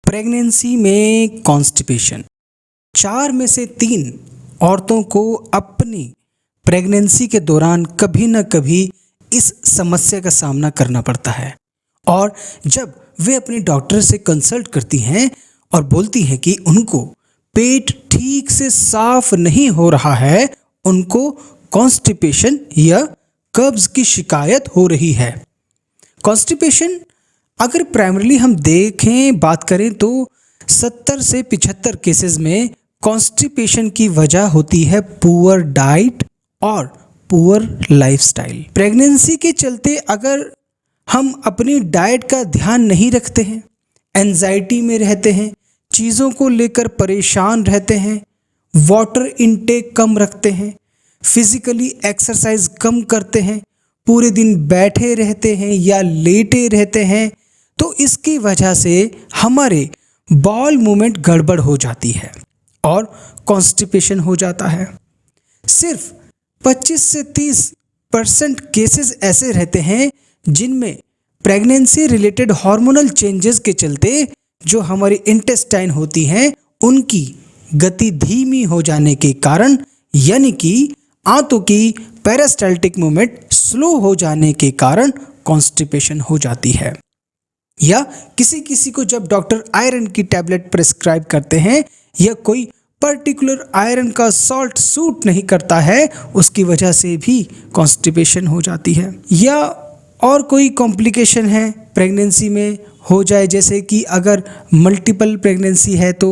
Pregnancy में constipation 4 में से 3 औरतों को अपनी प्रेगनेंसी के दौरान कभी न कभी इस समस्या का सामना करना पड़ता है। और जब वे अपने डॉक्टर से कंसल्ट करती हैं और बोलती हैं कि उनको पेट ठीक से साफ नहीं हो रहा है, उनको कॉन्स्टिपेशन या कब्ज की शिकायत हो रही है। कॉन्स्टिपेशन अगर प्राइमरीली हम बात करें तो 70 से 75 केसेस में कॉन्स्टिपेशन की वजह होती है पुअर डाइट और पुअर लाइफस्टाइल। प्रेगनेंसी के चलते अगर हम अपनी डाइट का ध्यान नहीं रखते हैं, एंजाइटी में रहते हैं, चीज़ों को लेकर परेशान रहते हैं, वाटर इनटेक कम रखते हैं, फिजिकली एक्सरसाइज कम करते हैं, पूरे दिन बैठे रहते हैं या लेटे रहते हैं, तो इसकी वजह से हमारे बॉल मूवमेंट गड़बड़ हो जाती है और कॉन्स्टिपेशन हो जाता है। सिर्फ 25 से 30% केसेस ऐसे रहते हैं जिनमें प्रेगनेंसी रिलेटेड हार्मोनल चेंजेस के चलते जो हमारी इंटेस्टाइन होती हैं उनकी गति धीमी हो जाने के कारण, यानी कि आंतों की पेरिस्टाल्टिक मूवमेंट स्लो हो जाने के कारण कॉन्स्टिपेशन हो जाती है। या किसी को जब डॉक्टर आयरन की टैबलेट प्रिस्क्राइब करते हैं या कोई पर्टिकुलर आयरन का सॉल्ट सूट नहीं करता है, उसकी वजह से भी कॉन्स्टिपेशन हो जाती है। या और कोई कॉम्प्लिकेशन है प्रेगनेंसी में हो जाए, जैसे कि अगर मल्टीपल प्रेगनेंसी है तो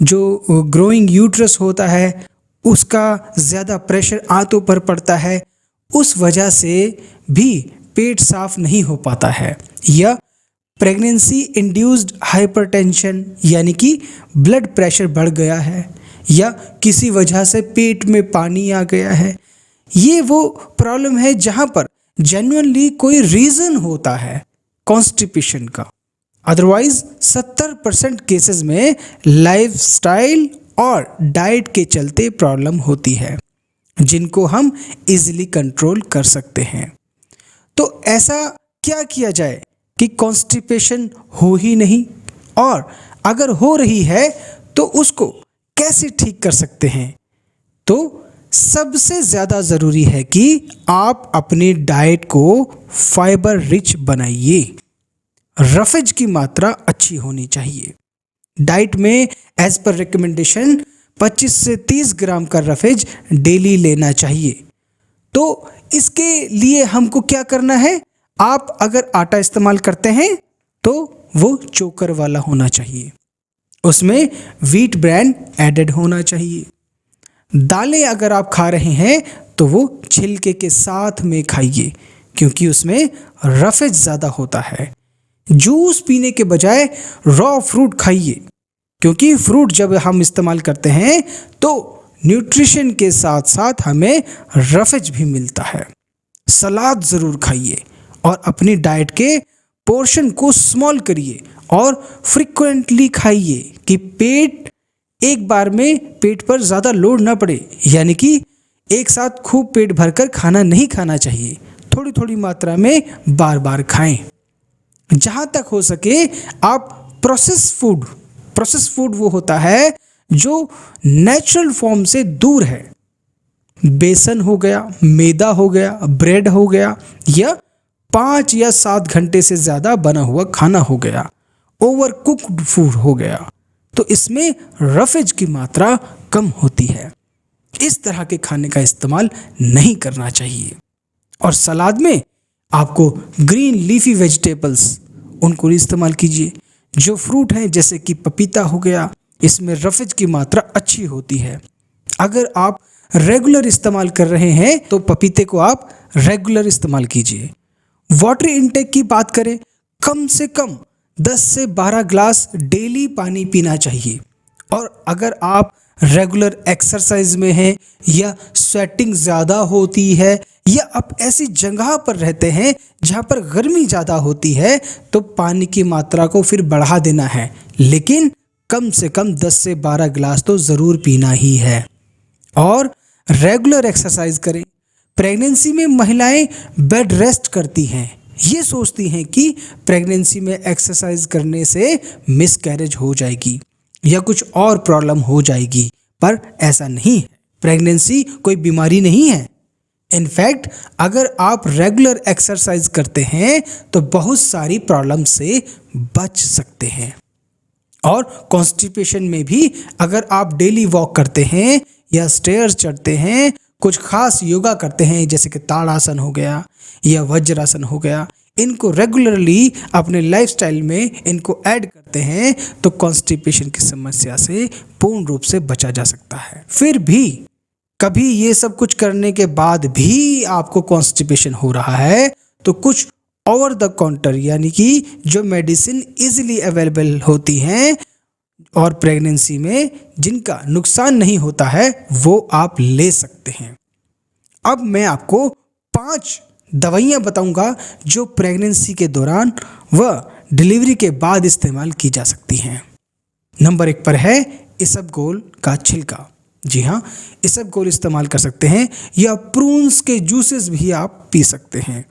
जो ग्रोइंग यूट्रस होता है उसका ज़्यादा प्रेशर आंतों पर पड़ता है, उस वजह से भी पेट साफ नहीं हो पाता है। या प्रेगनेंसी इंड्यूस्ड हाइपरटेंशन, यानी कि ब्लड प्रेशर बढ़ गया है या किसी वजह से पेट में पानी आ गया है। ये वो प्रॉब्लम है जहाँ पर जेन्युइनली कोई रीज़न होता है कॉन्स्टिपेशन का। अदरवाइज 70% केसेस में लाइफस्टाइल और डाइट के चलते प्रॉब्लम होती है जिनको हम इजीली कंट्रोल कर सकते हैं। तो ऐसा क्या किया जाए कि कॉन्स्टिपेशन हो ही नहीं, और अगर हो रही है तो उसको कैसे ठीक कर सकते हैं? तो सबसे ज़्यादा ज़रूरी है कि आप अपनी डाइट को फाइबर रिच बनाइए। रफेज की मात्रा अच्छी होनी चाहिए। डाइट में एज पर रिकमेंडेशन 25 से 30 ग्राम का रफेज डेली लेना चाहिए। तो इसके लिए हमको क्या करना है? आप अगर आटा इस्तेमाल करते हैं तो वो चोकर वाला होना चाहिए, उसमें व्हीट ब्रांड एडेड होना चाहिए। दालें अगर आप खा रहे हैं तो वो छिलके के साथ में खाइए क्योंकि उसमें रफेज ज़्यादा होता है। जूस पीने के बजाय रॉ फ्रूट खाइए क्योंकि फ्रूट जब हम इस्तेमाल करते हैं तो न्यूट्रिशन के साथ साथ हमें रफेज भी मिलता है। सलाद ज़रूर खाइए और अपनी डाइट के पोर्शन को स्मॉल करिए और फ्रिक्वेंटली खाइए कि पेट एक बार में पेट पर ज़्यादा लोड ना पड़े, यानी कि एक साथ खूब पेट भरकर खाना नहीं खाना चाहिए, थोड़ी थोड़ी मात्रा में बार बार खाएं। जहाँ तक हो सके आप प्रोसेस फूड वो होता है जो नेचुरल फॉर्म से दूर है। बेसन हो गया, मैदा हो गया, ब्रेड हो गया या 5 या 7 घंटे से ज़्यादा बना हुआ खाना हो गया, ओवर कुक्ड फूड हो गया, तो इसमें रफेज की मात्रा कम होती है। इस तरह के खाने का इस्तेमाल नहीं करना चाहिए। और सलाद में आपको ग्रीन लीफी वेजिटेबल्स उनको इस्तेमाल कीजिए। जो फ्रूट हैं जैसे कि पपीता हो गया, इसमें रफेज की मात्रा अच्छी होती है। अगर आप रेगुलर इस्तेमाल कर रहे हैं तो पपीते को आप रेगुलर इस्तेमाल कीजिए। वाटर इनटेक की बात करें, कम से कम 10 से 12 ग्लास डेली पानी पीना चाहिए। और अगर आप रेगुलर एक्सरसाइज में हैं या स्वेटिंग ज़्यादा होती है या आप ऐसी जगह पर रहते हैं जहाँ पर गर्मी ज़्यादा होती है तो पानी की मात्रा को फिर बढ़ा देना है, लेकिन कम से कम 10 से 12 ग्लास तो ज़रूर पीना ही है। और रेगुलर एक्सरसाइज करें। प्रेगनेंसी में महिलाएं बेड रेस्ट करती हैं ये सोचती हैं कि प्रेगनेंसी में एक्सरसाइज करने से मिसकैरेज हो जाएगी या कुछ और प्रॉब्लम हो जाएगी, पर ऐसा नहीं है। प्रेगनेंसी कोई बीमारी नहीं है। इनफैक्ट अगर आप रेगुलर एक्सरसाइज करते हैं तो बहुत सारी प्रॉब्लम से बच सकते हैं। और कॉन्स्टिपेशन में भी अगर आप डेली वॉक करते हैं या स्टेयर्स चढ़ते हैं, कुछ खास योगा करते हैं जैसे कि ताड़ासन हो गया या वज्रासन हो गया, इनको रेगुलरली अपने लाइफस्टाइल में इनको ऐड करते हैं तो कॉन्स्टिपेशन की समस्या से पूर्ण रूप से बचा जा सकता है। फिर भी कभी ये सब कुछ करने के बाद भी आपको कॉन्स्टिपेशन हो रहा है तो कुछ ओवर द काउंटर यानी कि जो मेडिसिन इजीली अवेलेबल होती हैं और प्रेगनेंसी में जिनका नुकसान नहीं होता है वो आप ले सकते हैं। अब मैं आपको 5 दवाइयाँ बताऊंगा जो प्रेगनेंसी के दौरान व डिलीवरी के बाद इस्तेमाल की जा सकती हैं। नंबर 1 पर है इसबगोल का छिलका। जी हाँ, इसबगोल इस्तेमाल कर सकते हैं या प्रून्स के जूसेस भी आप पी सकते हैं।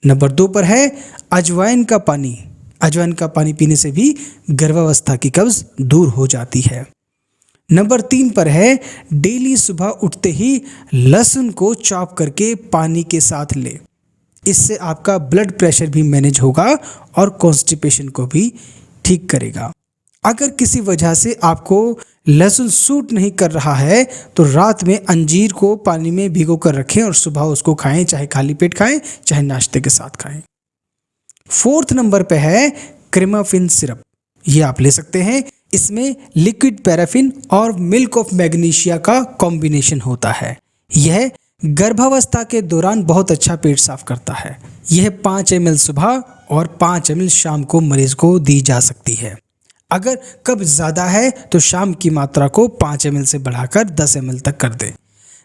नंबर 2 पर है अजवाइन का पानी। अजवाइन का पानी पीने से भी गर्भावस्था की कब्ज दूर हो जाती है। नंबर 3 पर है डेली सुबह उठते ही लहसुन को चॉप करके पानी के साथ ले। इससे आपका ब्लड प्रेशर भी मैनेज होगा और कॉन्स्टिपेशन को भी ठीक करेगा। अगर किसी वजह से आपको लहसुन सूट नहीं कर रहा है तो रात में अंजीर को पानी में भिगो कर रखें और सुबह उसको खाएं, चाहे खाली पेट खाएं चाहे नाश्ते के साथ खाएं। 4th नंबर पे है क्रेमाफिन सिरप। ये आप ले सकते हैं। इसमें लिक्विड पैराफिन और मिल्क ऑफ मैग्नीशिया का कॉम्बिनेशन होता है। यह गर्भावस्था के दौरान बहुत अच्छा पेट साफ करता है। यह 5 ml सुबह और 5 ml शाम को मरीज को दी जा सकती है। अगर कब्ज ज़्यादा है तो शाम की मात्रा को 5 ml से बढ़ाकर 10 ml तक कर दें।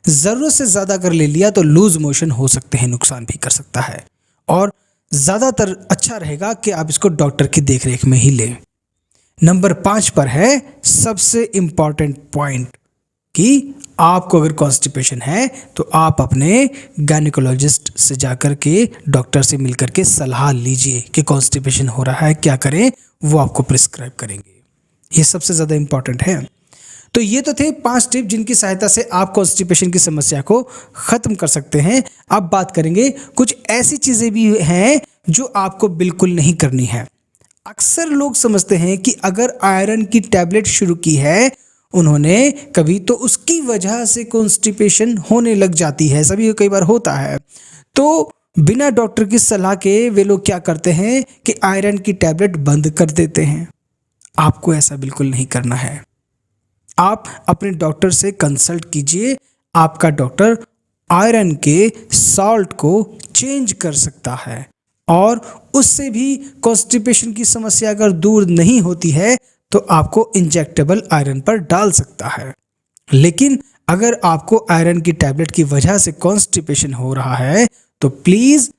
ज़रूरत से ज़्यादा कर ले लिया तो लूज मोशन हो सकते हैं, नुकसान भी कर सकता है और ज़्यादातर अच्छा रहेगा कि आप इसको डॉक्टर की देखरेख में ही लें। नंबर 5 पर है सबसे इम्पॉर्टेंट पॉइंट कि आपको अगर कॉन्स्टिपेशन है तो आप अपने गायनेकोलॉजिस्ट से जाकर के डॉक्टर से मिलकर के सलाह लीजिए कि कॉन्स्टिपेशन हो रहा है, क्या करें, वो आपको प्रिस्क्राइब करेंगे। ये सबसे ज़्यादा इम्पॉर्टेंट है। तो ये तो थे 5 टिप जिनकी सहायता से आप कॉन्स्टिपेशन की समस्या को ख़त्म कर सकते हैं। अब बात करेंगे कुछ ऐसी चीज़ें भी हैं जो आपको बिल्कुल नहीं करनी है। अक्सर लोग समझते हैं कि अगर आयरन की टैबलेट शुरू की है उन्होंने कभी तो उसकी वजह से कॉन्स्टिपेशन होने लग जाती है, सभी को कई बार होता है, तो बिना डॉक्टर की सलाह के वे लोग क्या करते हैं कि आयरन की टैबलेट बंद कर देते हैं। आपको ऐसा बिल्कुल नहीं करना है। आप अपने डॉक्टर से कंसल्ट कीजिए। आपका डॉक्टर आयरन के सॉल्ट को चेंज कर सकता है और उससे भी कॉन्स्टिपेशन की समस्या अगर दूर नहीं होती है तो आपको इंजेक्टेबल आयरन पर डाल सकता है। लेकिन अगर आपको आयरन की टैबलेट की वजह से कॉन्स्टिपेशन हो रहा है तो प्लीज़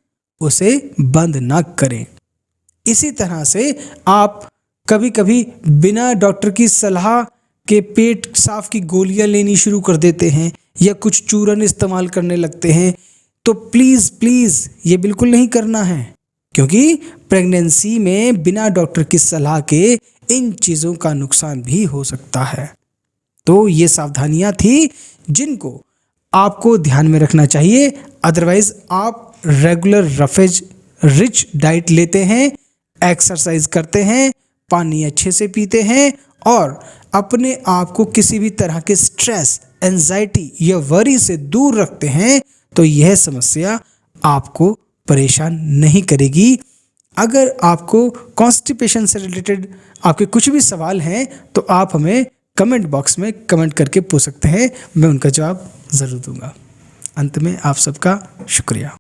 उसे बंद ना करें। इसी तरह से आप कभी कभी बिना डॉक्टर की सलाह के पेट साफ की गोलियां लेनी शुरू कर देते हैं या कुछ चूरन इस्तेमाल करने लगते हैं, तो प्लीज़ ये बिल्कुल नहीं करना है, क्योंकि प्रेगनेंसी में बिना डॉक्टर की सलाह के इन चीज़ों का नुकसान भी हो सकता है। तो ये सावधानियां थी जिनको आपको ध्यान में रखना चाहिए। अदरवाइज़ आप रेगुलर रफेज रिच डाइट लेते हैं, एक्सरसाइज करते हैं, पानी अच्छे से पीते हैं और अपने आप को किसी भी तरह के स्ट्रेस, एंजाइटी या वरी से दूर रखते हैं तो यह समस्या आपको परेशान नहीं करेगी। अगर आपको कॉन्स्टिपेशन से रिलेटेड आपके कुछ भी सवाल हैं तो आप हमें कमेंट बॉक्स में कमेंट करके पूछ सकते हैं, मैं उनका जवाब ज़रूर दूंगा। अंत में आप सबका शुक्रिया।